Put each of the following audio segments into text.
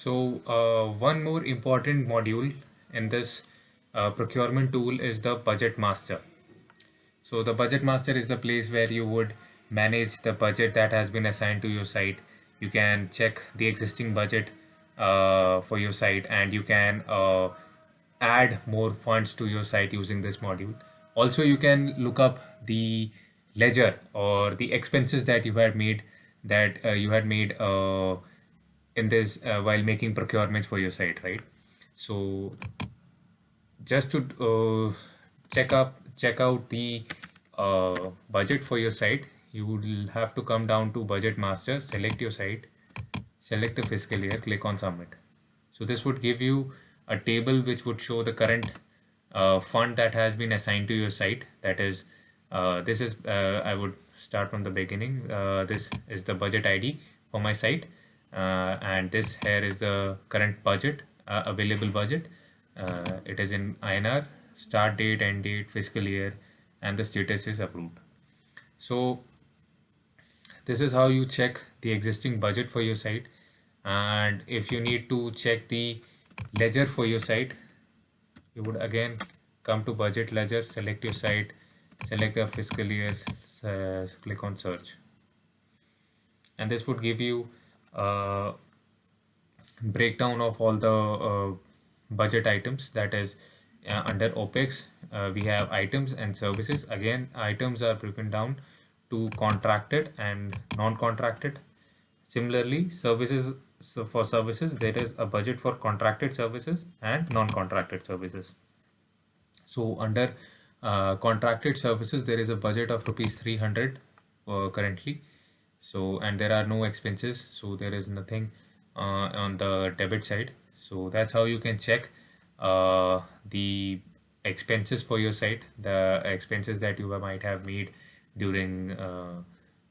So one more important module in this procurement tool is the budget master. So the budget master is the place where you would manage the budget that has been assigned to your site. You can check the existing budget for your site, and you can add more funds to your site using this module. Also, you can look up the ledger or the expenses that you had made in this while making procurements for your site, right? So just to check out the budget for your site, you will have to come down to budget master, select your site, select the fiscal year, click on submit. So this would give you a table which would show the current fund that has been assigned to your site. That is, this is I would start from the beginning. This is the budget ID for my site, and this here is the current budget, available budget. It is in INR, start date, end date, fiscal year, and the status is approved. So this is how you check the existing budget for your site. And if you need to check the ledger for your site, you would again come to budget ledger, select your site, select the fiscal year, click on search, and this would give you a breakdown of all the budget items. That is, under OPEX we have items and services. Again, items are broken down to contracted and non-contracted. Similarly, services, so for services there is a budget for contracted services and non-contracted services. So under contracted services there is a budget of rupees 300 currently. So, and there are no expenses, so there is nothing on the debit side. So that's how you can check the expenses for your site, the expenses that you might have made during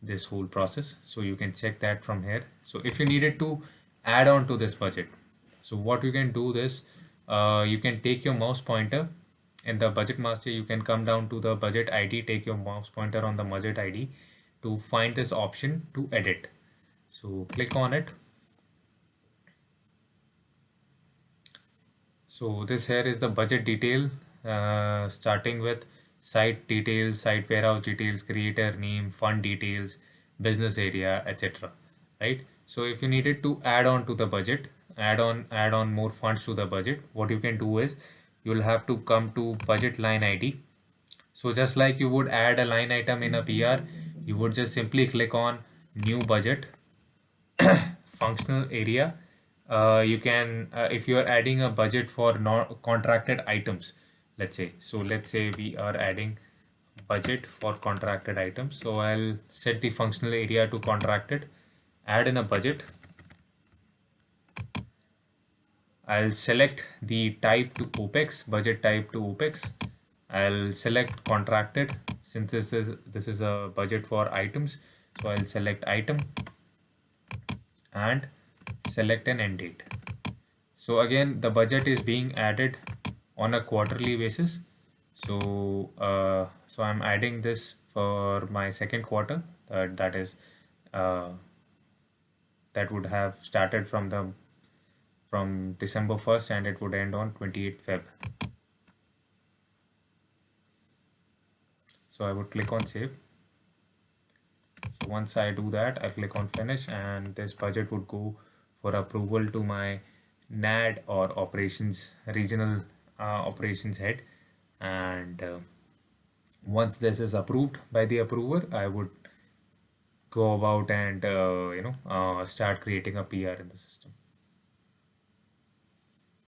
this whole process. So you can check that from here. So if you needed to add on to this budget, so what you can do this, you can take your mouse pointer in the budget master. You can come down to the budget ID, take your mouse pointer on the budget ID to find this option to edit. So click on it. So this here is the budget detail, starting with site details, site warehouse details, creator name, fund details, business area, etc. Right? So if you needed to add on to the budget, add on more funds to the budget, what you can do is you will have to come to budget line ID. So just like you would add a line item in a PR, you would just simply click on new budget, functional area. You can, if you are adding a budget for non-contracted items, let's say we are adding budget for contracted items. So I'll set the functional area to contracted, add in a budget. I'll select the type to OPEX, budget type to OPEX. I'll select contracted, since this is a budget for items. So I'll select item and select an end date. So again, the budget is being added on a quarterly basis. So so I'm adding this for my second quarter. That is that would have started from December 1st, and it would end on 28th Feb. So I would click on save. So once I do that, I click on finish, and this budget would go for approval to my NAD or operations regional operations head. And once this is approved by the approver, I would go about and start creating a PR in the system.